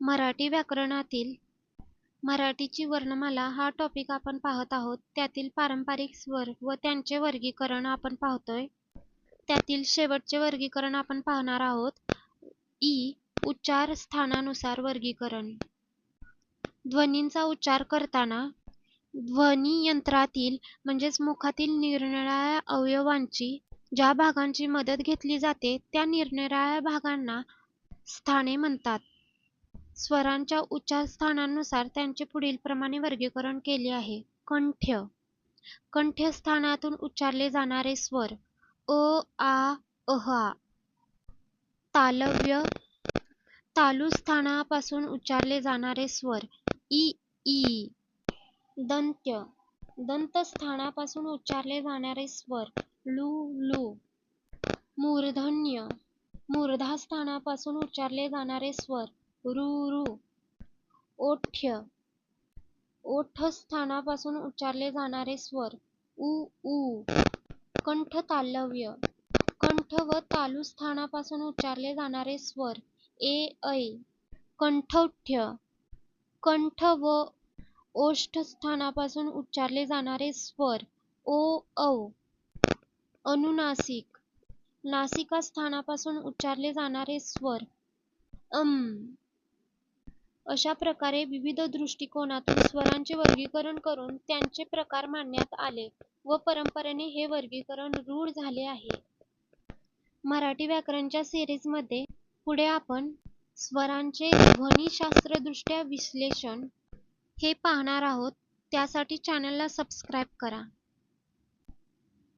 मराठी व्याकरणातील मराठीची वर्णमाला हा टॉपिक आपण पाहत आहोत. त्यातील पारंपरिक स्वर व त्यांचे वर्गीकरण आपण पाहतोय. त्यातील शेवटचे वर्गीकरण आपण पाहणार आहोत. उच्चार स्थानानुसार वर्गीकरण. ध्वनींचा उच्चार करताना ध्वनी यंत्रातील म्हणजेच मुखातील निरनिराळ्या अवयवांची ज्या भागांची मदत घेतली जाते त्या निरनिराळ्या भागांना स्थाने म्हणतात. स्वरांच्या उच्चार स्थानानुसार त्यांचे पुढील प्रमाणे वर्गीकरण केले आहे. कंठ. कंठस्थानातून उच्चारले जाणारे स्वर अ, आ, अहा. तालव्य. तालुस्थानापासून उच्चारले जाणारे स्वर इ, ई. दंत्य. दंतस्थानापासून उच्चारले जाणारे स्वर लू, लू. मूर्धन्य. मूर्धास्थानापासून उच्चारले जाणारे स्वर रू, रू. ओठ्य. ओठस्थानापासून उच्चारले जाणारे स्वर उ, ऊ. कंठतालव्य. कंठ व तालुस्थानापासून उच्चारले जाणारे स्वर ए, ऐ. कंठोष्ठ्य. कंठ व ओष्ठस्थानापासून उच्चारले जाणारे स्वर ओ, औ. अनुनासिक. नासिकास्थानापासून उच्चारले जाणारे स्वर अशा प्रकारे विविध दृष्टिकोनातून स्वरांचे वर्गीकरण करून त्यांचे प्रकार मांडण्यात आले व परंपरेने हे वर्गीकरण रूढ झाले आहे. मराठी व्याकरणच्या सिरीजमध्ये पुढे आपण स्वरांचे ध्वनिशास्त्रदृष्ट्या विश्लेषण हे पाहणार आहोत. त्यासाठी चॅनलला सबस्क्राईब करा.